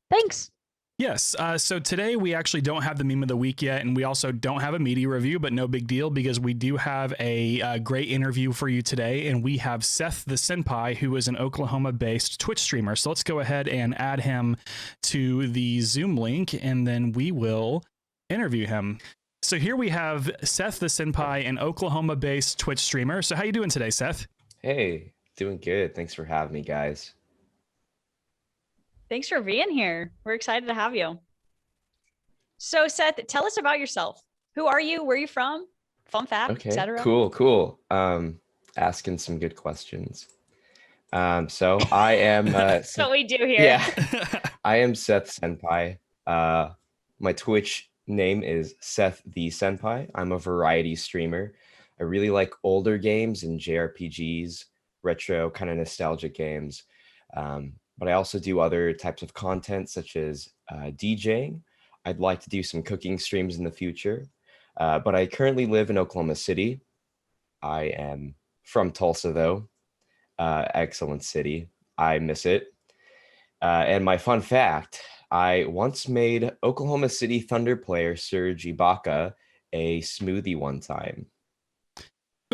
Thanks. Yes. So today we actually don't have the meme of the week yet, and we also don't have a media review, but no big deal because we do have a great interview for you today, and we have Seth the Senpai, who is an Oklahoma-based Twitch streamer. So let's go ahead and add him to the Zoom link, and then we will interview him. So here we have Seth the Senpai, an Oklahoma-based Twitch streamer. So how you doing today, Seth? Hey, doing good. Thanks for having me, guys. Thanks for being here. We're excited to have you. So Seth, tell us about yourself. Who are you? Where are you from? Fun fact, Okay, etc. cool. Asking some good questions. So I am That's what we do here. Yeah, I am Seth Senpai. My Twitch name is Seth the Senpai. I'm a variety streamer. I really like older games and JRPGs, retro kind of nostalgic games. But I also do other types of content such as DJing. I'd like to do some cooking streams in the future. But I currently live in Oklahoma City. I am from Tulsa, though. Excellent city. I miss it. And my fun fact, I once made Oklahoma City Thunder player Serge Ibaka a smoothie one time.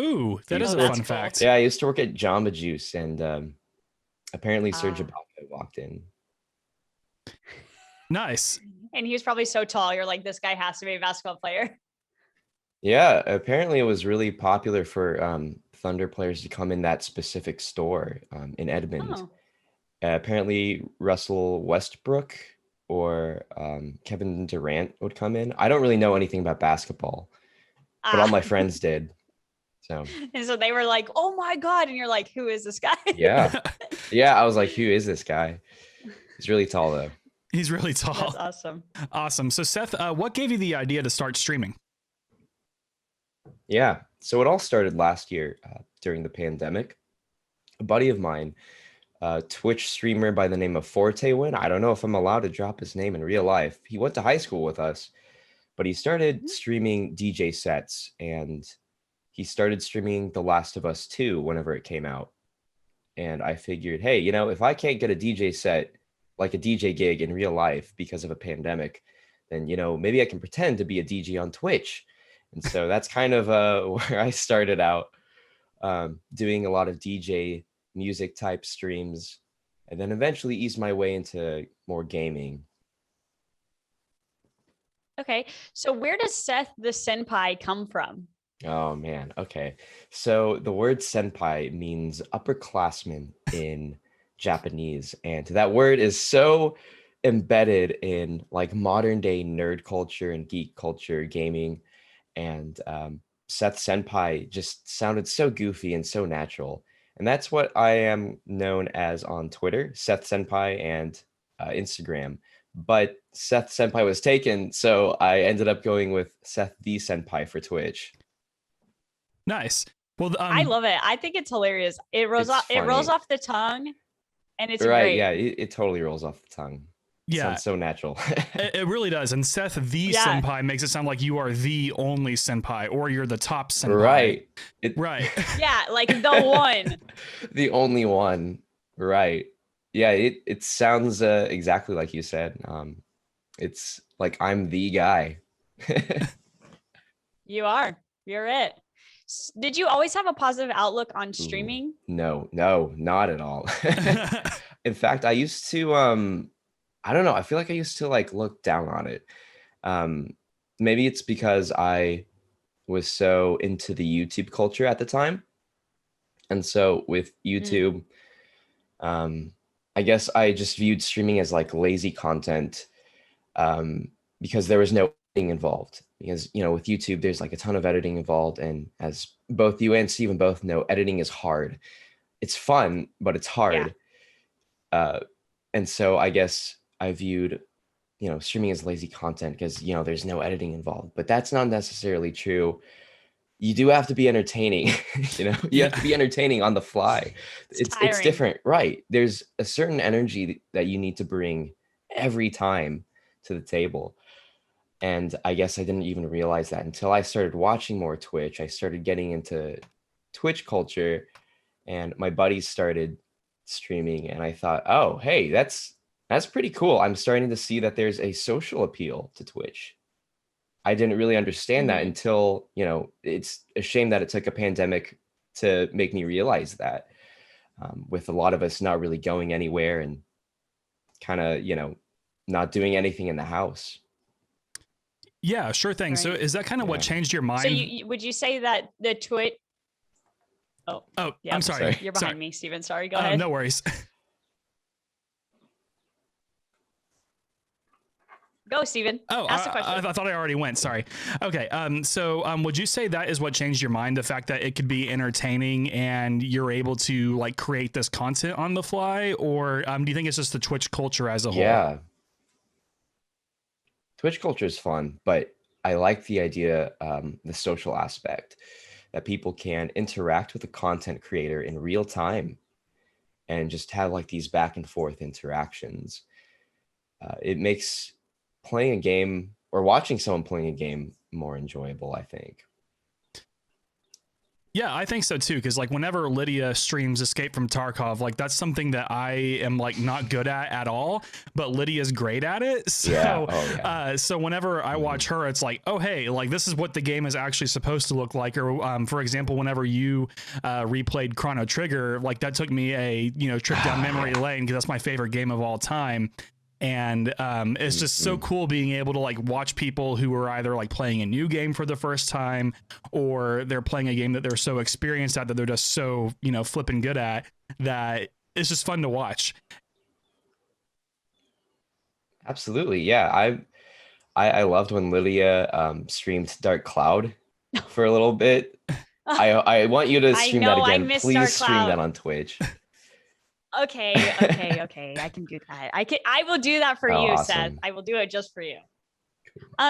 Ooh, that is a fun fact. Yeah, I used to work at Jamba Juice, and apparently Serge Ibaka walked in. Nice. And he was probably so tall. You're like, this guy has to be a basketball player. Yeah, apparently it was really popular for Thunder players to come in that specific store in Edmond. Oh. Apparently Russell Westbrook or Kevin Durant would come in. I don't really know anything about basketball, but all my friends did. And so they were like, oh my God. And you're like, who is this guy? Yeah. I was like, who is this guy? He's really tall, though. He's really tall. That's awesome. Awesome. So Seth, what gave you the idea to start streaming? Yeah. So it all started last year during the pandemic. A buddy of mine, a Twitch streamer by the name of Fortewin. I don't know if I'm allowed to drop his name in real life. He went to high school with us, but he started streaming DJ sets, and he started streaming The Last of Us 2 whenever it came out. And I figured, hey, if I can't get a DJ set, like a DJ gig in real life because of a pandemic, then, maybe I can pretend to be a DJ on Twitch. And so that's kind of where I started out, doing a lot of DJ music type streams, and then eventually eased my way into more gaming. Okay. So where does Seth the Senpai come from? Oh man. Okay. So the word senpai means upperclassman in Japanese. And that word is so embedded in like modern day nerd culture and geek culture, gaming. And Seth Senpai just sounded so goofy and so natural. And that's what I am known as on Twitter, Seth Senpai, and Instagram. But Seth Senpai was taken, so I ended up going with Seth the Senpai for Twitch. Nice. Well, I love it. I think it's hilarious. It rolls off the tongue, and it's right. great. Yeah, it totally rolls off the tongue. Yeah, sounds so natural. It really does. And Seth the Senpai makes it sound like you are the only senpai, or you're the top senpai. Right. Right. Yeah, like the one. The only one. Right. Yeah, it sounds exactly like you said. It's like I'm the guy. You are. You're it. Did you always have a positive outlook on streaming? No, not at all. In fact, I used to I don't know, I feel like I used to like look down on it. Maybe it's because I was so into the YouTube culture at the time. And so with YouTube, I guess I just viewed streaming as like lazy content, because there was no editing involved. Because, with YouTube, there's like a ton of editing involved. And as both you and Steven both know, editing is hard. It's fun, but it's hard. Yeah. And so I guess I viewed, streaming as lazy content because, there's no editing involved. But that's not necessarily true. You do have to be entertaining, you have to be entertaining on the fly. It's different, right? There's a certain energy that you need to bring every time to the table. And I guess I didn't even realize that until I started watching more Twitch. I started getting into Twitch culture, and my buddies started streaming, and I thought, oh, hey, that's That's pretty cool. I'm starting to see that there's a social appeal to Twitch. I didn't really understand that Mhm. until, it's a shame that it took a pandemic to make me realize that. With a lot of us not really going anywhere and kind of, not doing anything in the house. Yeah, sure thing. So Right. is that kind of what Yeah. changed your So mind? would you say that the Twitch? Oh, Oh, yeah. I'm sorry. You're Sorry. behind me, Steven. Sorry. Go ahead. No worries. Go, Steven. Oh, Ask the I question. thought I already went. Sorry. Okay. So would you say that is what changed your mind? The fact that it could be entertaining and you're able to like create this content on the fly, or do you think it's just the Twitch culture as a whole? Yeah. Twitch culture is fun, but I like the idea, the social aspect, that people can interact with the content creator in real time and just have like these back and forth interactions. It makes playing a game or watching someone playing a game more enjoyable, I think. Yeah, I think so too. Because like whenever Lydia streams Escape from Tarkov, like that's something that I am like not good at all, but Lydia's great at it. So, Yeah. Oh, yeah. So whenever I watch her, it's like, oh hey, like this is what the game is actually supposed to look like. Or for example, whenever you replayed Chrono Trigger, like that took me a trip down memory lane because that's my favorite game of all time. And it's just so cool being able to like watch people who are either like playing a new game for the first time or they're playing a game that they're so experienced at that they're just so flipping good at that it's just fun to watch. Absolutely. Yeah. I loved when Lydia streamed Dark Cloud for a little bit. I want you to I stream know, that I again. missed Please Dark stream that Cloud. on Twitch. Okay. I can do that. I will do that for Oh, you, awesome. Seth. I will do it just for you.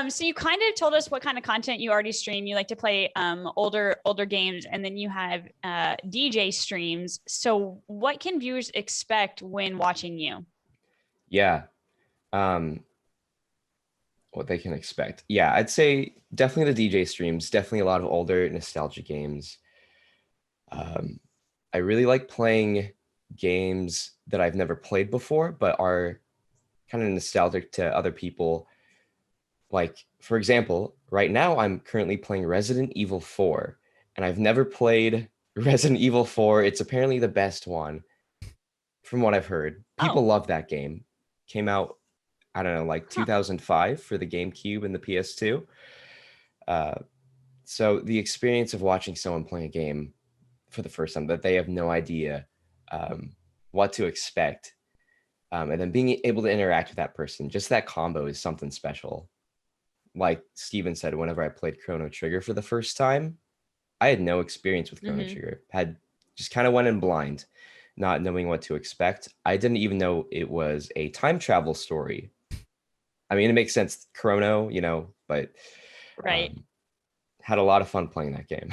So you kind of told us what kind of content you already stream. You like to play older games, and then you have DJ streams. So what can viewers expect when watching you? Yeah. What they can expect. Yeah, I'd say definitely the DJ streams, definitely a lot of older nostalgia games. I really like playing games that I've never played before, but are kind of nostalgic to other people. Like, for example, right now I'm currently playing Resident Evil 4, and I've never played Resident Evil 4. It's apparently the best one, from what I've heard. People love that game. Came out, I don't know, like 2005 for the GameCube and the PS2. So the experience of watching someone play a game for the first time that they have no idea what to expect, and then being able to interact with that person, just that combo is something special. Like Steven said, whenever I played Chrono Trigger for the first time, I had no experience with Chrono Trigger. Had just kind of went in blind, not knowing what to expect. I didn't even know it was a time travel story. I mean, it makes sense, Chrono, but Right. had a lot of fun playing that game.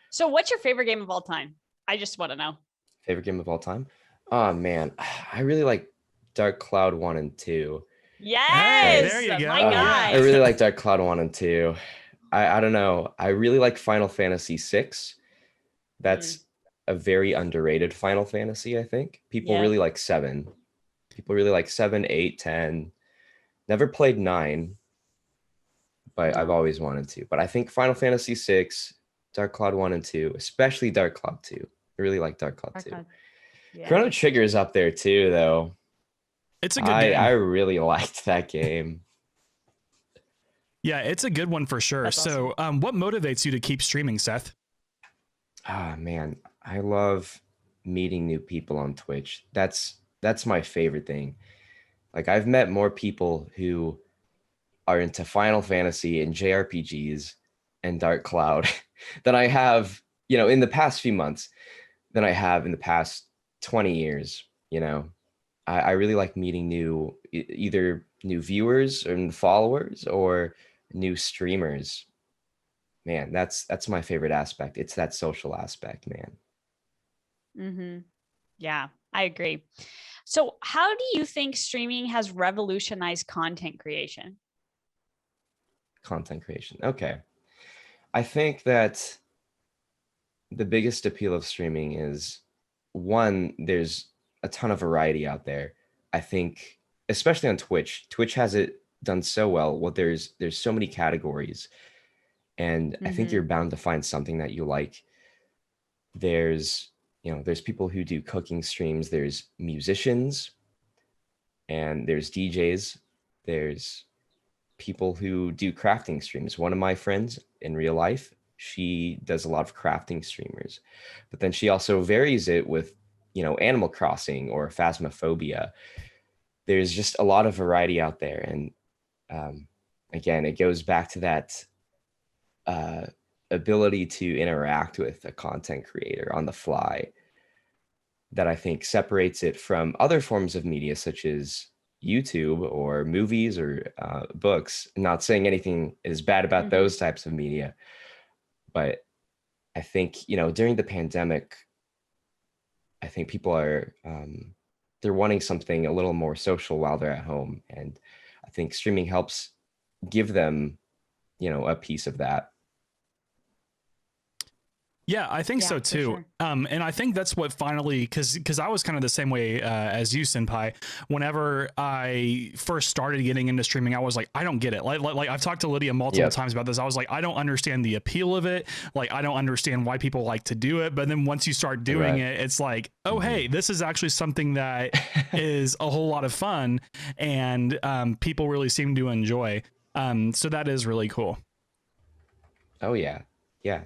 So what's your favorite game of all time? I just want to know. Favorite game of all time? Oh man, I really like Dark Cloud 1 and 2. Yes, hey, there you go. My God. I really like Dark Cloud 1 and 2. I don't know. I really like Final Fantasy 6. That's a very underrated Final Fantasy, I think. People really like 7. People really like 7, 8, 10. Never played 9, but I've always wanted to. But I think Final Fantasy 6, Dark Cloud 1 and 2, especially Dark Cloud 2. I really like Dark Cloud 2. Yeah. Chrono Trigger is up there too, though. It's a good game. I really liked that game. Yeah, it's a good one for sure. That's so what motivates you to keep streaming, Seth? Ah, man, I love meeting new people on Twitch. That's my favorite thing. Like, I've met more people who are into Final Fantasy and JRPGs and Dark Cloud than I have, in the past few months than I have in the past 20 years. I really like meeting either new viewers and followers or new streamers. Man, that's my favorite aspect. It's that social aspect, man. Yeah, I agree. So how do you think streaming has revolutionized content creation? Content creation. Okay. I think that the biggest appeal of streaming is, one, there's a ton of variety out there. I think, especially on Twitch has it done so well. Well, there's so many categories, and I think you're bound to find something that you like. There's, there's people who do cooking streams, there's musicians, and there's DJs, there's people who do crafting streams. One of my friends in real life, she does a lot of crafting streamers, but then she also varies it with, Animal Crossing or Phasmophobia. There's just a lot of variety out there. And again, it goes back to that ability to interact with a content creator on the fly that I think separates it from other forms of media, such as YouTube or movies or books. Not saying anything is bad about those types of media, but I think, during the pandemic, I think people are, they're wanting something a little more social while they're at home. And I think streaming helps give them, a piece of that. Yeah, I think so too. Sure. And I think that's what finally, because I was kind of the same way as you, Senpai. Whenever I first started getting into streaming, I was like, I don't get it. Like I've talked to Lydia multiple times about this. I was like, I don't understand the appeal of it. Like, I don't understand why people like to do it. But then once you start doing it, it's like, oh, hey, this is actually something that is a whole lot of fun, and people really seem to enjoy. So that is really cool. Oh yeah,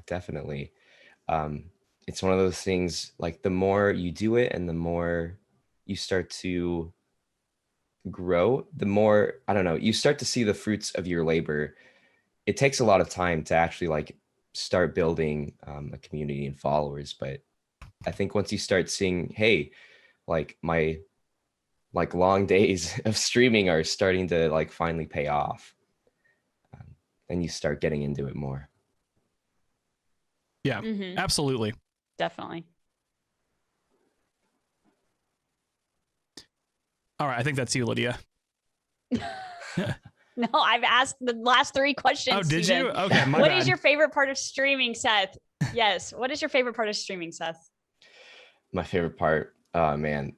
definitely. It's one of those things, like the more you do it and the more you start to grow, the more, I don't know, you start to see the fruits of your labor. It takes a lot of time to actually like start building a community and followers. But I think once you start seeing, hey, like my long days of streaming are starting to like finally pay off, then you start getting into it more. Yeah, absolutely. Definitely. All right. I think that's you, Lydia. No, I've asked the last 3 questions. Oh, did Steven. you? Okay. My What bad. is your favorite part of streaming, Seth? Yes. What is your favorite part of streaming, Seth? My favorite part, oh man.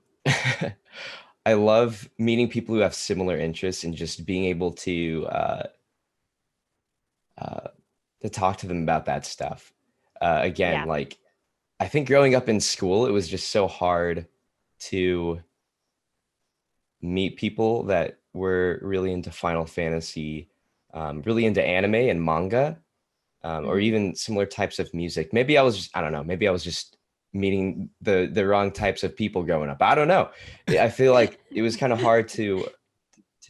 I love meeting people who have similar interests and just being able to talk to them about that stuff. Again, like I think growing up in school, it was just so hard to meet people that were really into Final Fantasy, really into anime and manga, or even similar types of music. Maybe I was just meeting the wrong types of people growing up. I don't know. I feel like it was kind of hard to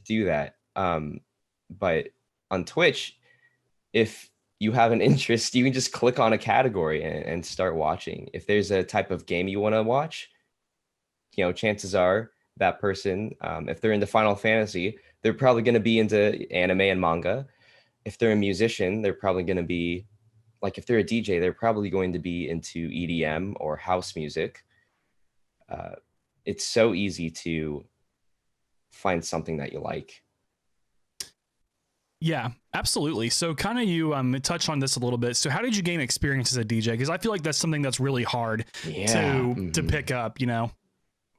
do that. But on Twitch, if you have an interest, you can just click on a category and start watching. If there's a type of game you want to watch, chances are that person, if they're into Final Fantasy, they're probably going to be into anime and manga. If they're a musician, they're probably going to be, like if they're a DJ, they're probably going to be into EDM or house music. It's so easy to find something that you like. Yeah, absolutely. So kind of you touched on this a little bit. So how did you gain experience as a DJ? Because I feel like that's something that's really hard to pick up,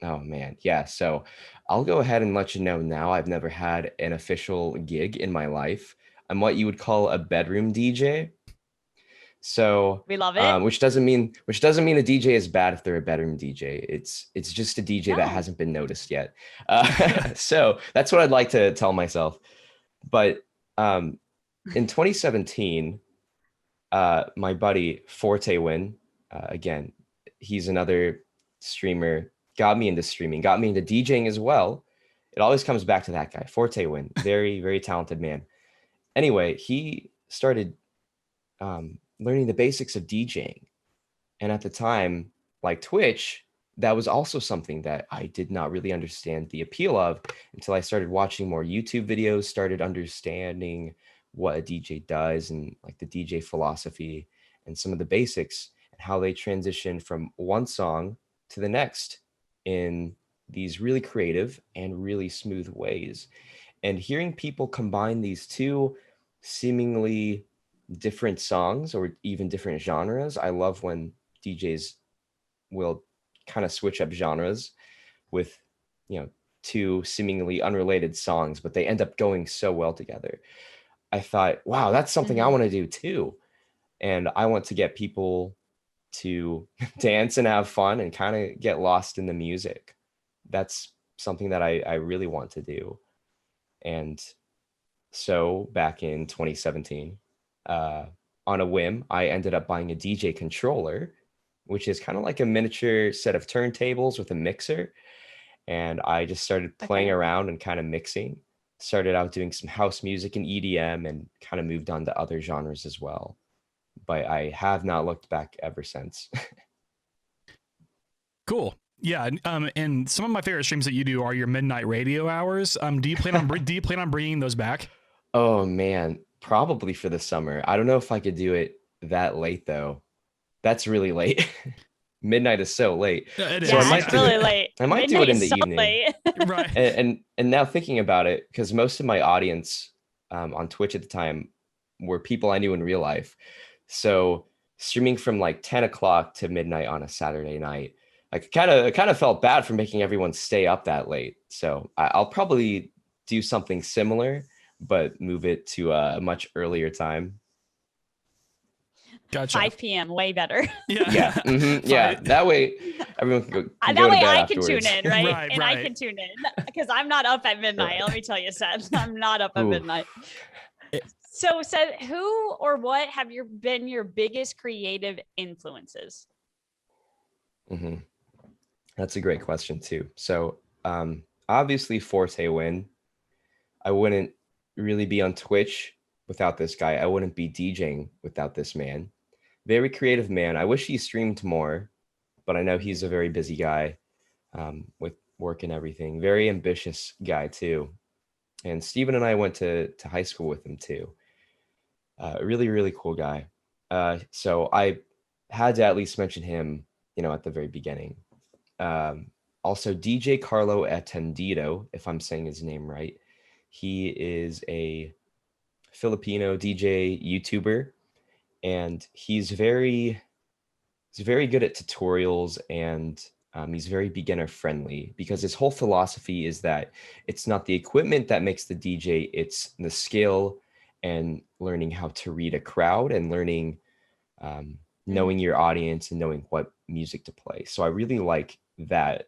Oh man. Yeah. So I'll go ahead and let you know now, I've never had an official gig in my life. I'm what you would call a bedroom DJ. So we love it. Which doesn't mean a DJ is bad if they're a bedroom DJ. It's just a DJ that hasn't been noticed yet. So that's what I'd like to tell myself. But in 2017, my buddy Forte Win, again, he's another streamer, got me into streaming, got me into DJing as well. It always comes back to that guy, Forte Win, very, very talented man. Anyway, he started learning the basics of DJing. And at the time, like Twitch, that was also something that I did not really understand the appeal of until I started watching more YouTube videos, started understanding what a DJ does and like the DJ philosophy and some of the basics and how they transition from one song to the next in these really creative and really smooth ways. And hearing people combine these two seemingly different songs or even different genres, I love when DJs will kind of switch up genres with, two seemingly unrelated songs, but they end up going so well together. I thought, wow, that's something I want to do too. And I want to get people to dance and have fun and kind of get lost in the music. That's something that I really want to do. And so back in 2017, on a whim, I ended up buying a DJ controller, which is kind of like a miniature set of turntables with a mixer. And I just started playing around and kind of mixing. Started out doing some house music and EDM and kind of moved on to other genres as well. But I have not looked back ever since. Cool. Yeah. And some of my favorite streams that you do are your midnight radio hours. Do you plan on bringing those back? Oh man, probably for the summer. I don't know if I could do it that late though. That's really late. Midnight is so late. It so is. It's really late. I might do it in the evening. Right. And now thinking about it, because most of my audience on Twitch at the time were people I knew in real life. So streaming from like 10 o'clock to midnight on a Saturday night, I kind of felt bad for making everyone stay up that late. So I'll probably do something similar, but move it to a much earlier time. Gotcha. 5 p.m. way better. Yeah. Mm-hmm. Yeah. That way everyone can go. That go way to bed I afterwards. can tune in, right? Right, and right. I can tune in because I'm not up at midnight. Let me tell you, Seth, I'm not up at midnight. So, Seth, who or what have been your biggest creative influences? Mm-hmm. That's a great question too. So, obviously, Forte Win. I wouldn't really be on Twitch without this guy. I wouldn't be DJing without this man. Very creative man. I wish he streamed more, but I know he's a very busy guy with work and everything. Very ambitious guy too. And Steven and I went to high school with him too. Really, really cool guy. So I had to at least mention him, at the very beginning. Also, DJ Carlo Atendido, if I'm saying his name right. He is a Filipino DJ YouTuber, and he's very good at tutorials, and he's very beginner friendly because his whole philosophy is that it's not the equipment that makes the DJ, it's the skill and learning how to read a crowd and learning, knowing your audience and knowing what music to play. So I really like that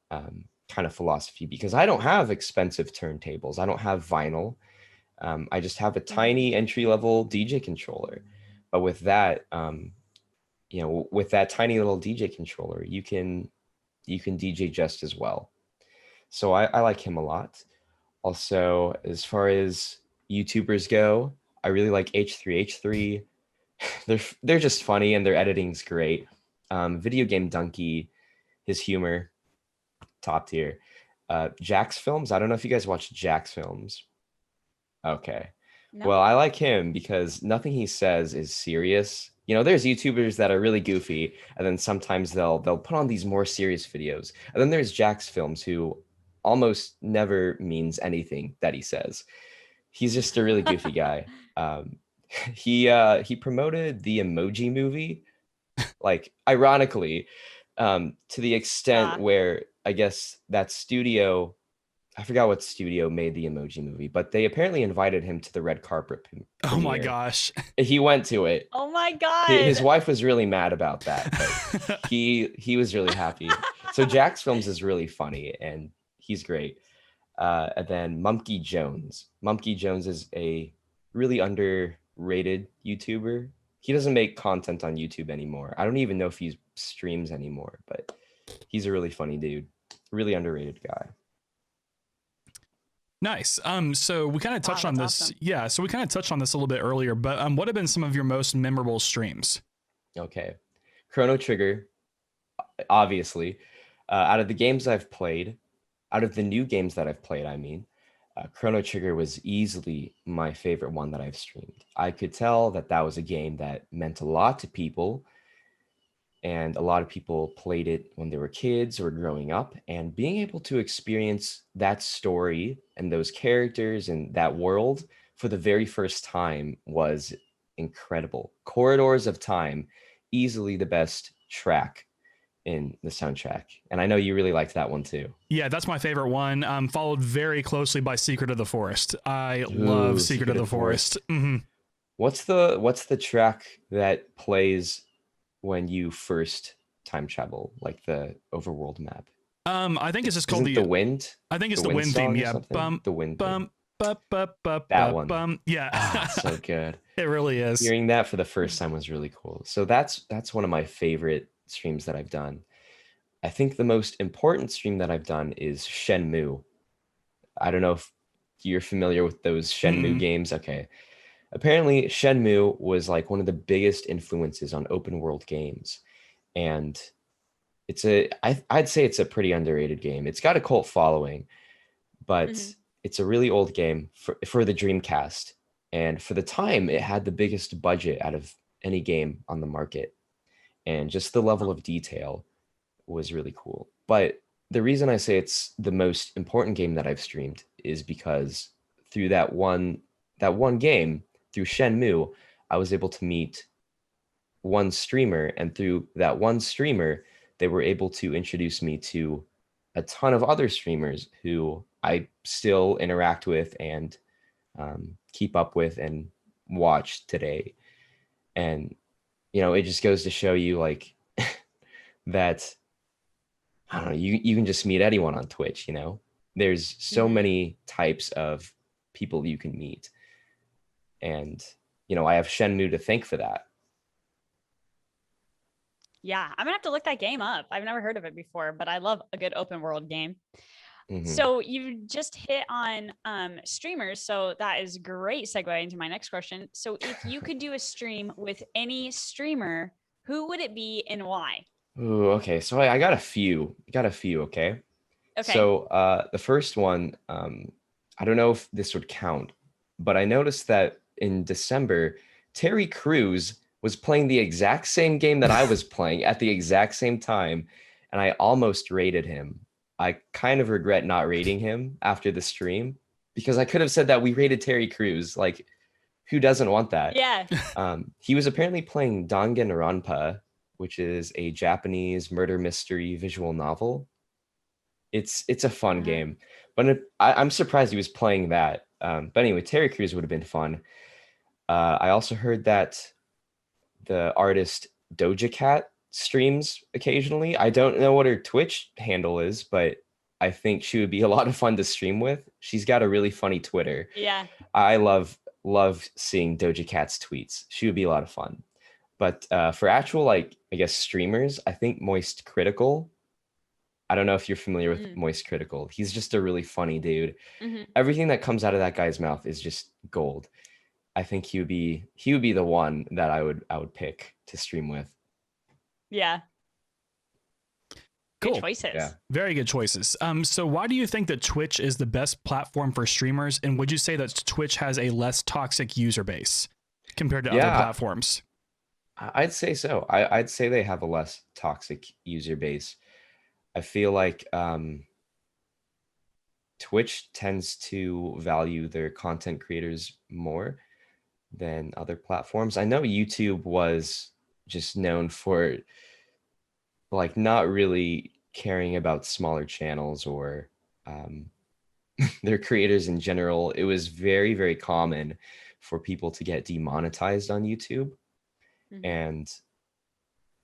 kind of philosophy because I don't have expensive turntables. I don't have vinyl. I just have a tiny entry-level DJ controller. But with that, with that tiny little DJ controller, you can DJ just as well. So I like him a lot. Also, as far as YouTubers go, I really like H3H3. They're just funny and their editing's great. Video Game Donkey, his humor, top tier. Jack's Films. I don't know if you guys watch Jack's Films. Okay. No. Well, I like him because nothing he says is serious. There's YouTubers that are really goofy, and then sometimes they'll put on these more serious videos. And then there's Jack's Films, who almost never means anything that he says. He's just a really goofy guy. He promoted the Emoji Movie, like ironically, to the extent where I guess that studio, I forgot what studio made the Emoji Movie, but they apparently invited him to the red carpet premiere. Oh my gosh. He went to it. Oh my God. His wife was really mad about that, but he was really happy. So Jack's Films is really funny and he's great. And then Mumkey Jones. Mumkey Jones is a really underrated YouTuber. He doesn't make content on YouTube anymore. I don't even know if he streams anymore, but he's a really funny dude. Really underrated guy. Nice. So we kind of touched on this. Awesome. Yeah. So we kind of touched on this a little bit earlier, but what have been some of your most memorable streams? Okay. Chrono Trigger, obviously. Out of the games I've played, out of the new games that I've played, Chrono Trigger was easily my favorite one that I've streamed. I could tell that was a game that meant a lot to people. And a lot of people played it when they were kids or growing up, and being able to experience that story and those characters and that world for the very first time was incredible. Corridors of Time, easily the best track in the soundtrack. And I know you really liked that one too. Yeah, that's my favorite one. Followed very closely by Secret of the Forest. I Ooh, love Secret of the Forest. Mm-hmm. What's the track that plays when you first time travel, like the overworld map? I think it's just called the wind. I think it's the wind theme. Yeah, The wind. Bum, That one. bum. Yeah, So good. It really is. Hearing that for the first time was really cool. So that's one of my favorite streams that I've done. I think the most important stream that I've done is Shenmue. I don't know if you're familiar with those Shenmue games. Okay. Apparently, Shenmue was like one of the biggest influences on open world games. And I'd say it's a pretty underrated game. It's got a cult following, but it's a really old game for the Dreamcast. And for the time, it had the biggest budget out of any game on the market. And just the level of detail was really cool. But the reason I say it's the most important game that I've streamed is because through that one game, through Shenmue, I was able to meet one streamer, and through that one streamer, they were able to introduce me to a ton of other streamers who I still interact with and keep up with and watch today. And, it just goes to show you like that, I don't know, you can just meet anyone on Twitch, There's so many types of people you can meet. And, I have Shenmue to thank for that. Yeah, I'm gonna have to look that game up. I've never heard of it before, but I love a good open world game. So you just hit on streamers, so that is a great segue into my next question. So if you could do a stream with any streamer, who would it be and why? Ooh, okay. So I got a few. Okay. Okay. So the first one, I don't know if this would count, but I noticed that in December, Terry Crews was playing the exact same game that I was playing at the exact same time, and I almost rated him. I kind of regret not rating him after the stream because I could have said that we rated Terry Crews. Like, who doesn't want that? Yeah. He was apparently playing Danganronpa, which is a Japanese murder mystery visual novel. It's a fun game, but I'm surprised he was playing that. But anyway, Terry Crews would have been fun. I also heard that the artist Doja Cat streams occasionally. I don't know what her Twitch handle is, but I think she would be a lot of fun to stream with. She's got a really funny Twitter. Yeah. I love seeing Doja Cat's tweets. She would be a lot of fun. But for actual, I guess, streamers, I think Moist Critical. I don't know if you're familiar with Moist Critical. He's just a really funny dude. Everything that comes out of that guy's mouth is just gold. I think he would be the one that I would pick to stream with. Yeah. Cool. Good choices. Yeah. Very good choices. So why do you think that Twitch is the best platform for streamers? And would you say that Twitch has a less toxic user base compared to other platforms? I'd say so. I'd say they have a less toxic user base. I feel like Twitch tends to value their content creators more than other platforms. I know YouTube was just known for not really caring about smaller channels or their creators in general. It was very, very common for people to get demonetized on YouTube. And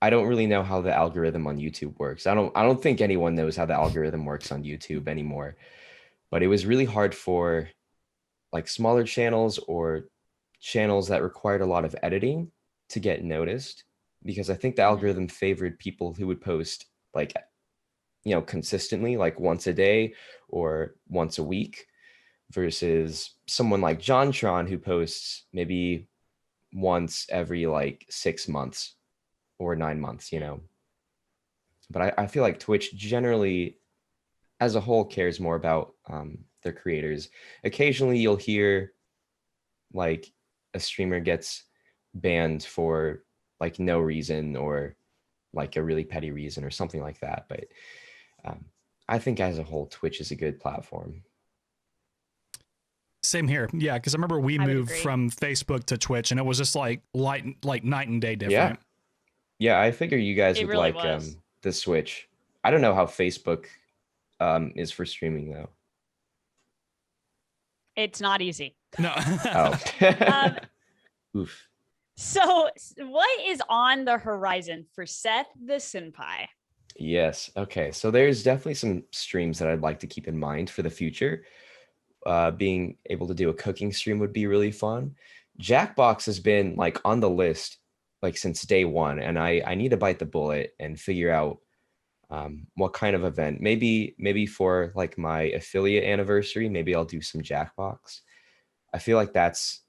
I don't really know how the algorithm on YouTube works. I don't think anyone knows how the algorithm works on YouTube anymore. But it was really hard for smaller channels or channels that required a lot of editing to get noticed, because I think the algorithm favored people who would post consistently, once a day or once a week, versus someone like JonTron who posts maybe once every 6 months or 9 months, But I feel like Twitch generally, as a whole, cares more about their creators. Occasionally you'll hear a streamer gets banned for no reason or a really petty reason or something like that. But I think as a whole, Twitch is a good platform. Same here. Yeah, because I remember we moved from Facebook to Twitch, and it was just like night and day different. Yeah, I figure you guys would really was. the Switch. I don't know how Facebook is for streaming though. It's not easy. No. Oh. Oof. So what is on the horizon for Seth the Senpai? Yes. Okay. So there's definitely some streams that I'd like to keep in mind for the future. Being able to do a cooking stream would be really fun. Jackbox has been like on the list like since day one, and I need to bite the bullet and figure out what kind of event. Maybe for like my affiliate anniversary, maybe I'll do some Jackbox. I feel like that's,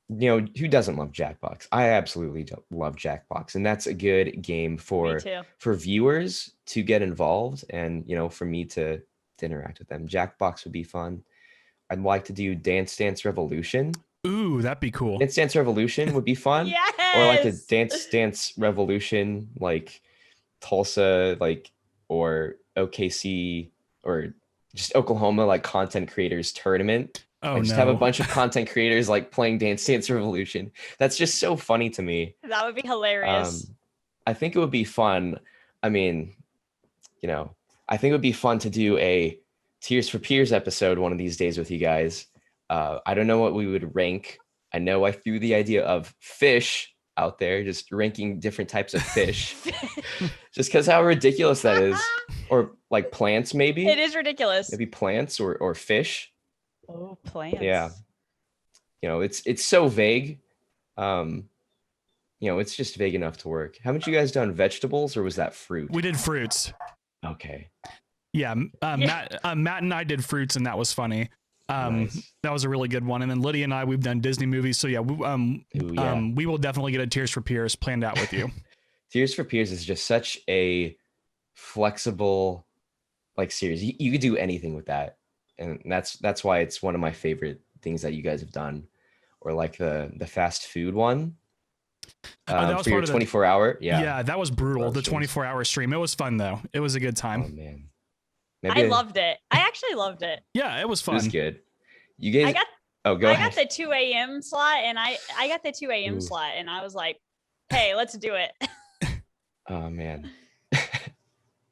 who doesn't love Jackbox? I absolutely don't love Jackbox, and that's a good game for viewers to get involved, and for me to interact with them. Jackbox would be fun. I'd like to do Dance Dance Revolution. Ooh, that'd be cool. Dance Dance Revolution would be fun. Yes! Or like a Dance Dance Revolution, like Tulsa, like, or OKC, or just Oklahoma, like content creators tournament. Oh, just have a bunch of content creators like playing Dance Dance Revolution. That's just so funny to me. That would be hilarious. I think it would be fun. I mean, I think it would be fun to do a Tears for Peers episode one of these days with you guys. I don't know what we would rank. I know I threw the idea of fish out there, just ranking different types of fish, just because how ridiculous that is. Or like plants, maybe. It is ridiculous. Maybe plants or fish. Oh, plants. Yeah. It's so vague. It's just vague enough to work. Haven't you guys done vegetables, or was that fruit? We did fruits. Okay. Yeah, Matt and I did fruits, and that was funny. Nice. That was a really good one. And then Lydia and I, we've done Disney movies, so yeah, we will definitely get a Tears for Peers planned out with you. Tears for Peers is just such a flexible like series. You could do anything with that, and that's why it's one of my favorite things that you guys have done. Or like the fast food one. That was for your 24-hour. Yeah, that was brutal. The 24-hour stream. It was fun though. It was a good time. Oh man. I loved it. I actually loved it. Yeah, it was fun. It was good. You guys. I got the 2 a.m. slot, and I got the 2 a.m. slot, and I was like, "Hey, let's do it." Oh man.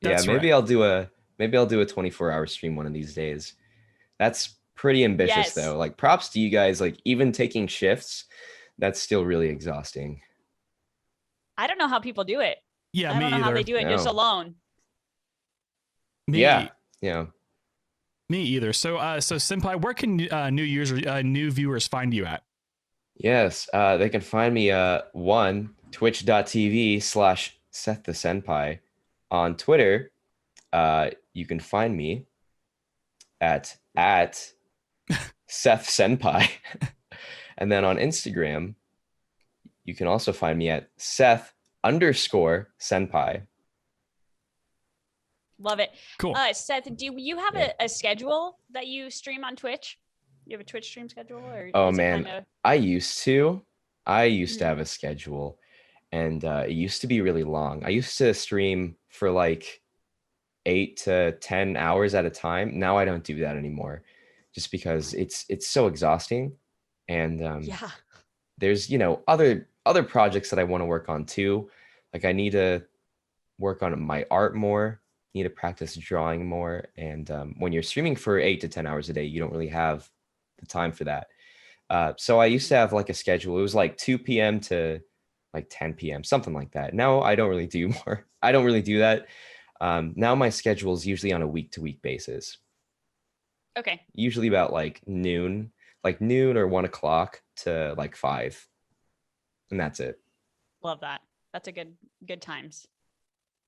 Yeah, maybe I'll do a 24-hour stream one of these days. That's pretty ambitious though. Like, props to you guys. Like, even taking shifts, that's still really exhausting. I don't know how people do it. Yeah, I don't know how they do it just alone. Yeah. Me either. So Senpai, where can new viewers find you at? Yes, they can find me twitch.tv/Seth the Senpai. On Twitter, you can find me at Seth Senpai. And then on Instagram, you can also find me at Seth_Senpai. Love it. Cool. Seth, do you have a schedule that you stream on Twitch? You have a Twitch stream schedule? Or oh man, I used to have a schedule, and it used to be really long. I used to stream for like 8 to 10 hours at a time. Now I don't do that anymore, just because it's so exhausting. And there's other projects that I want to work on too. Like, I need to work on my art more, need to practice drawing more. And when you're streaming for 8 to 10 hours a day, you don't really have the time for that. So I used to have like a schedule. It was like 2 p.m. to like 10 p.m., something like that. Now I don't really do more. I don't really do that. Now my schedule is usually on a week-to-week basis. Okay. Usually about like noon or 1 o'clock to like 5. And that's it. Love that. That's a good times.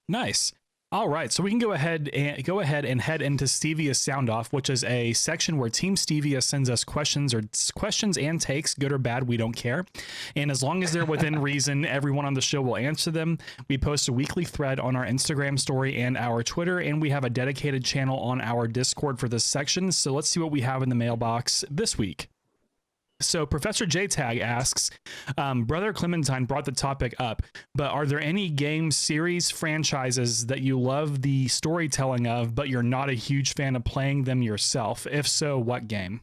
Nice. All right, so we can go ahead and head into Stevia Sound Off, which is a section where Team Stevia sends us questions and takes, good or bad, we don't care. And as long as they're within reason, everyone on the show will answer them. We post a weekly thread on our Instagram story and our Twitter, and we have a dedicated channel on our Discord for this section. So let's see what we have in the mailbox this week. So Professor J-Tag asks, Brother Clementine brought the topic up, but are there any game series franchises that you love the storytelling of, but you're not a huge fan of playing them yourself? If so, what game?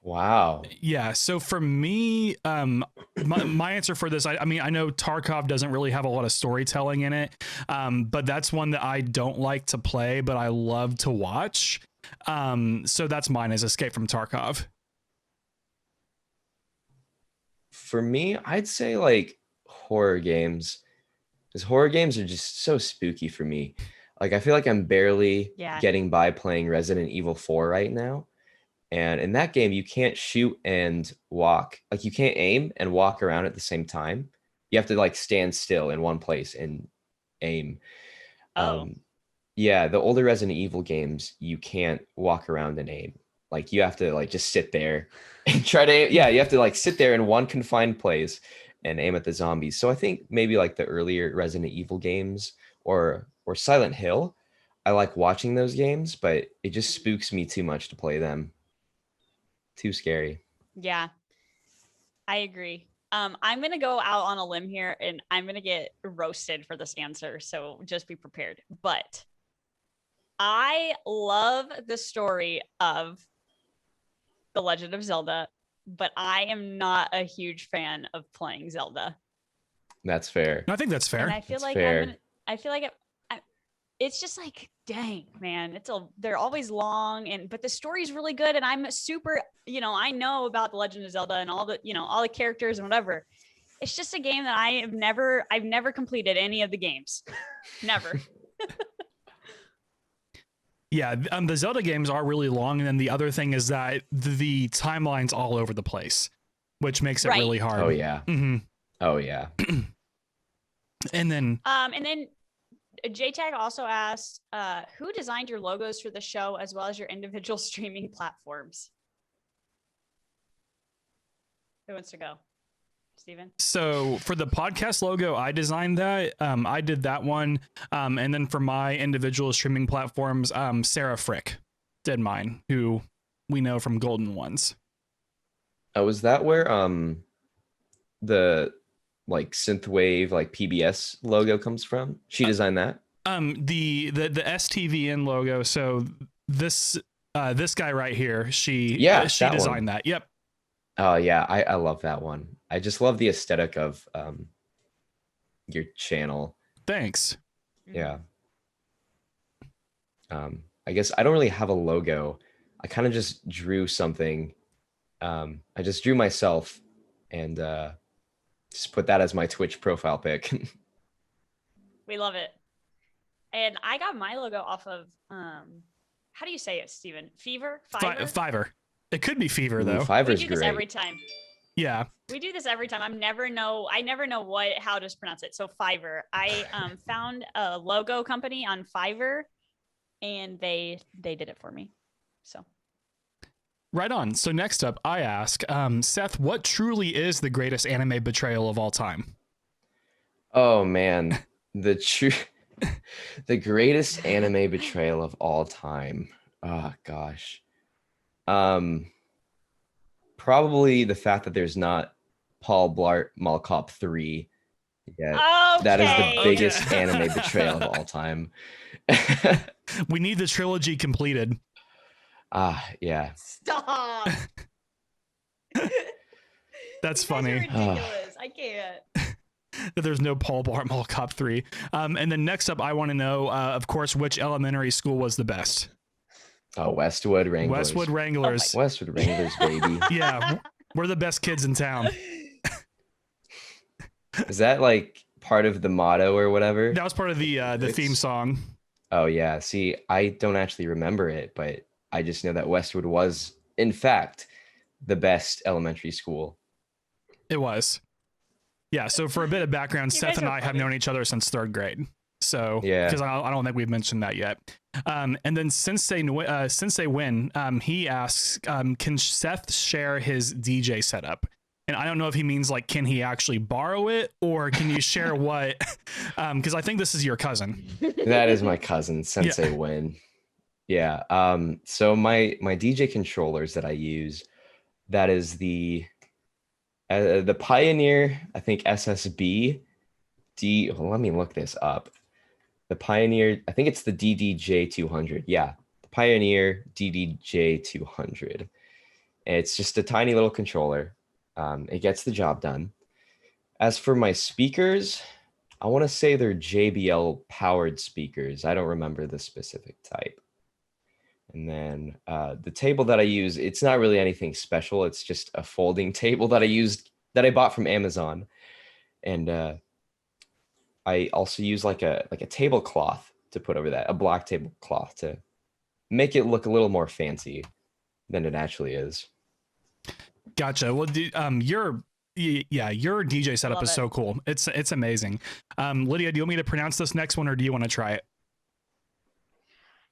Wow. Yeah. So for me, my answer for this, I mean, I know Tarkov doesn't really have a lot of storytelling in it, but that's one that I don't like to play, but I love to watch. So that's mine, is Escape from Tarkov. For me, I'd say like horror games, because horror games are just so spooky for me. Like I feel like I'm barely Yeah. getting by playing Resident Evil 4 right now. And in that game, you can't shoot and walk. Like you can't aim and walk around at the same time. You have to like stand still in one place and aim. Oh. Yeah, the older Resident Evil games, you can't walk around and aim. Like you have to like just sit there and try to aim. Yeah, you have to like sit there in one confined place and aim at the zombies. So I think maybe like the earlier Resident Evil games or Silent Hill, I like watching those games, but it just spooks me too much to play them. Too scary. Yeah, I agree. I'm gonna go out on a limb here, and I'm gonna get roasted for this answer. So just be prepared. But I love the story of The Legend of Zelda, but I am not a huge fan of playing Zelda. That's fair. I think that's fair. And I feel That's like fair. I feel like it's just like, dang, man, they're always long, but the story's really good, and I'm super, I know about The Legend of Zelda and all the characters and whatever. It's just a game that I've never completed any of the games. Never. Yeah, the Zelda games are really long, and then the other thing is that the timeline's all over the place, which makes it really hard. Oh yeah. Mm-hmm. Oh yeah. And then JTag also asked, who designed your logos for the show as well as your individual streaming platforms? Who wants to go? Steven? So for the podcast logo, I designed that. I did that one. And then for my individual streaming platforms, Sarah Frick did mine, who we know from Golden Ones. Oh, is that where the like synthwave like PBS logo comes from? She designed that? The STVN logo. So this guy right here, she designed that. Yep. Oh yeah, I love that one. I just love the aesthetic of your channel. Thanks. Yeah. I guess I don't really have a logo. I kind of just drew something. I just drew myself and just put that as my Twitch profile pic. We love it. And I got my logo off of how do you say it, Steven? Fiverr? Fiverr. It could be Fever though. Fiverr's we do this great. every time. Yeah. We do this every time. I never know how to pronounce it. So Fiverr. I found a logo company on Fiverr, and they did it for me. So right on. So next up, I ask, Seth, what truly is the greatest anime betrayal of all time? Oh man, the greatest anime betrayal of all time. Oh gosh. Probably the fact that there's not Paul Blart Mall Cop 3 yet. Okay. That is the biggest anime betrayal of all time. We need the trilogy completed. Yeah. Stop. That's funny. Ridiculous. I can't. That there's no Paul Blart Mall Cop 3. And then next up, I want to know, of course, which elementary school was the best? Oh, Westwood Wranglers. Westwood Wranglers. Westwood Wranglers, baby. Yeah, we're the best kids in town. Is that like part of the motto or whatever? That was part of the theme song. Oh yeah. See, I don't actually remember it, but I just know that Westwood was, in fact, the best elementary school. It was. Yeah. So for a bit of background, Seth and I have known each other since 3rd grade. So yeah, because I don't think we've mentioned that yet. And then since they win, he asks, can Seth share his DJ setup? And I don't know if he means like, can he actually borrow it, or can you share what? Because I think this is your cousin. That is my cousin, Sensei Win. Yeah. So my DJ controllers that I use, that is the Pioneer, I think SSB D. Well, let me look this up. The Pioneer, I think it's the DDJ 200. Yeah, the Pioneer DDJ 200. It's just a tiny little controller. It gets the job done. As for my speakers, I want to say they're JBL powered speakers. I don't remember the specific type. And then the table that I use, it's not really anything special. It's just a folding table that I bought from Amazon. And I also use like a tablecloth to put over that, a black tablecloth to make it look a little more fancy than it actually is. Gotcha. Well, your DJ setup is Love it. so cool. It's amazing. Lydia, do you want me to pronounce this next one, or do you want to try it?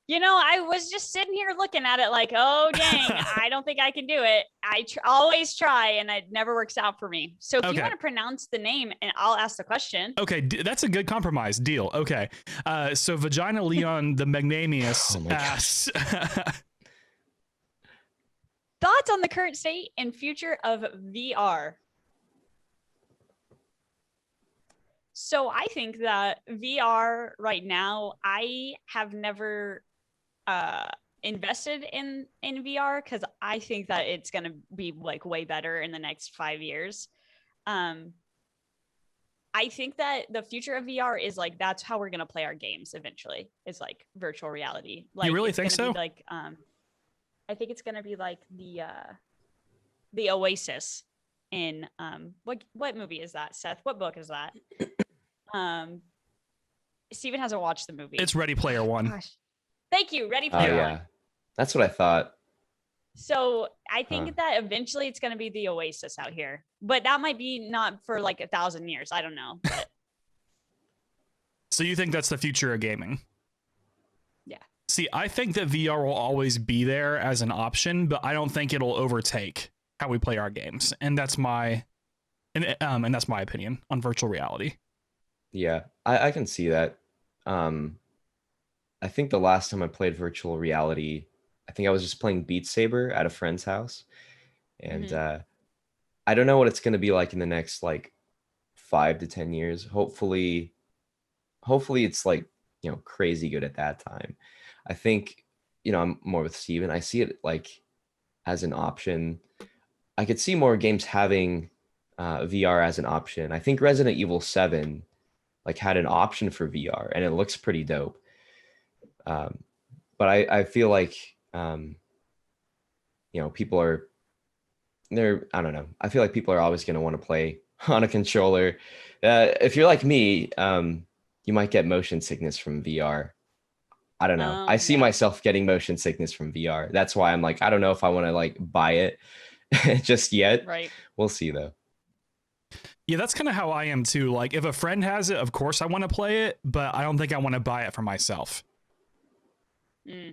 You know, I was just sitting here looking at it like, oh, dang, I don't think I can do it. I always try and it never works out for me. So if you want to pronounce the name and I'll ask the question. Okay, that's a good compromise. Deal. Okay. So Vagina Leon the Magnanimous asks, thoughts on the current state and future of VR? So I think that VR right now, I have never invested in VR because I think that it's going to be like way better in the next 5 years. I think that the future of VR is like, that's how we're going to play our games eventually, is like virtual reality. Like, you really think so? Like, I think it's going to be like the Oasis in what movie is that, Seth? What book is that? Steven hasn't watched the movie. It's Ready Player One. Gosh. Thank you, Ready Player One. That's what I thought. So I think that eventually it's going to be the Oasis out here, but that might be not for like 1,000 years. I don't know. But... So you think that's the future of gaming? Yeah. See, I think that VR will always be there as an option, but I don't think it'll overtake how we play our games. And that's my opinion on virtual reality. Yeah, I can see that. I think the last time I played virtual reality, I think I was just playing Beat Saber at a friend's house. And I don't know what it's going to be like in the next like 5 to 10 years. Hopefully it's like, crazy good at that time. I think, I'm more with Steven. I see it like as an option. I could see more games having VR as an option. I think Resident Evil 7 like had an option for VR and it looks pretty dope. But I feel like, people I don't know. I feel like people are always going to want to play on a controller. If you're like me, you might get motion sickness from VR. I don't know. I see myself getting motion sickness from VR. That's why I'm like, I don't know if I want to like buy it just yet. Right. We'll see though. Yeah, that's kind of how I am too. Like if a friend has it, of course I want to play it, but I don't think I want to buy it for myself. Yeah,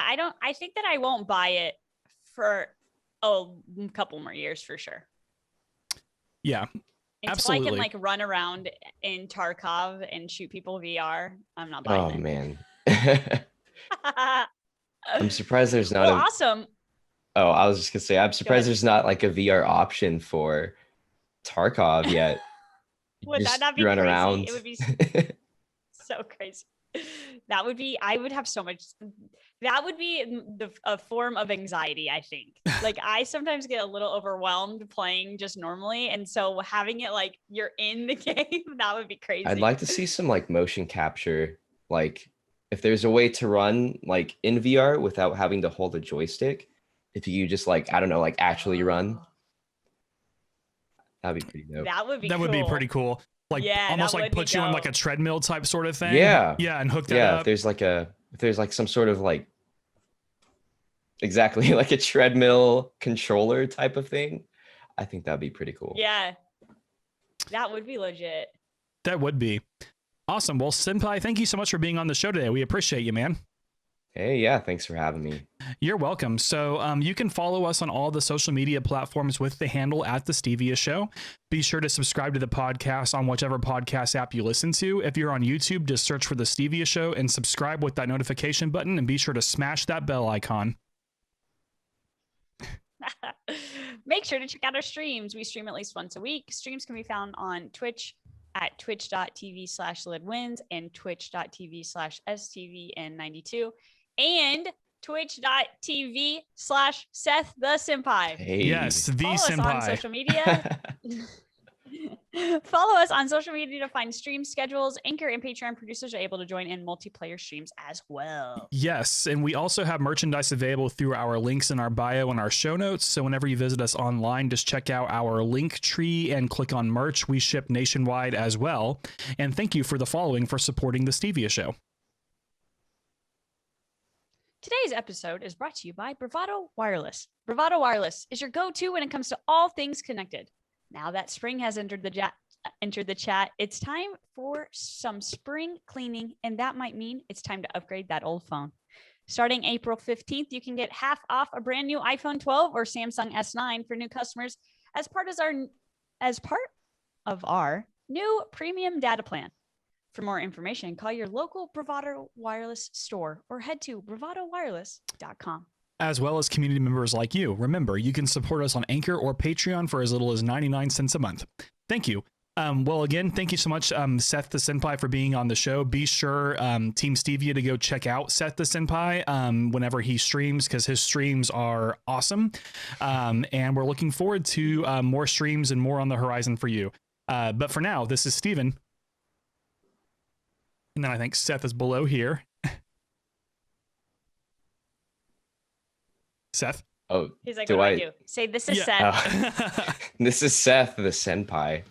I think that I won't buy it for a couple more years for sure. Yeah, absolutely. I can like run around in Tarkov and shoot people VR, I'm not buying it. Oh man. I'm surprised there's not awesome. Oh, I was just gonna say, I'm surprised there's not like a VR option for Tarkov yet. Would that not be run crazy? around. It would be so crazy. I would have so much. That would be a form of anxiety, I think. Like I sometimes get a little overwhelmed playing just normally. And so having it like you're in the game, that would be crazy. I'd like to see some like motion capture, like if there's a way to run like in VR without having to hold a joystick. If you just like, I don't know, like actually run. That'd be pretty dope. That would be pretty cool. Like almost like put you on like a treadmill type sort of thing. Yeah. Yeah. And hook that up. If there's like some sort of like, exactly like a treadmill controller type of thing. I think that'd be pretty cool. Yeah. That would be legit. That would be awesome. Well, Senpai, thank you so much for being on the show today. We appreciate you, man. Hey, yeah, thanks for having me. You're welcome. So you can follow us on all the social media platforms with the handle at The Stevia Show. Be sure to subscribe to the podcast on whichever podcast app you listen to. If you're on YouTube, just search for The Stevia Show and subscribe with that notification button, and be sure to smash that bell icon. Make sure to check out our streams. We stream at least once a week. Streams can be found on Twitch at twitch.tv/lidwins and twitch.tv/STVN92. And twitch.tv/Seth the Senpai. Hey. Yes, the Follow us on senpai. social media. Follow us on social media to find stream schedules. Anchor and Patreon producers are able to join in multiplayer streams as well. Yes, and we also have merchandise available through our links in our bio and our show notes. So whenever you visit us online, just check out our link tree and click on merch. We ship nationwide as well. And thank you for the following for supporting the Stevia Show. Today's episode is brought to you by Bravado Wireless. Bravado Wireless is your go-to when it comes to all things connected. Now that spring has entered the chat, it's time for some spring cleaning, and that might mean it's time to upgrade that old phone. Starting April 15th, you can get half off a brand new iPhone 12 or Samsung S9 for new customers as part of our new premium data plan. For more information, call your local Bravado Wireless store or head to bravadowireless.com. As well as community members like you. Remember, you can support us on Anchor or Patreon for as little as 99 cents a month. Thank you. Well, again, thank you so much, Seth the Senpai, for being on the show. Be sure, Team Stevia, to go check out Seth the Senpai whenever he streams, because his streams are awesome. And we're looking forward to more streams and more on the horizon for you. But for now, this is Steven. And then I think Seth is below here. Seth? Oh, he's like, what do I do? Say, this is Seth. This is Seth the Senpai.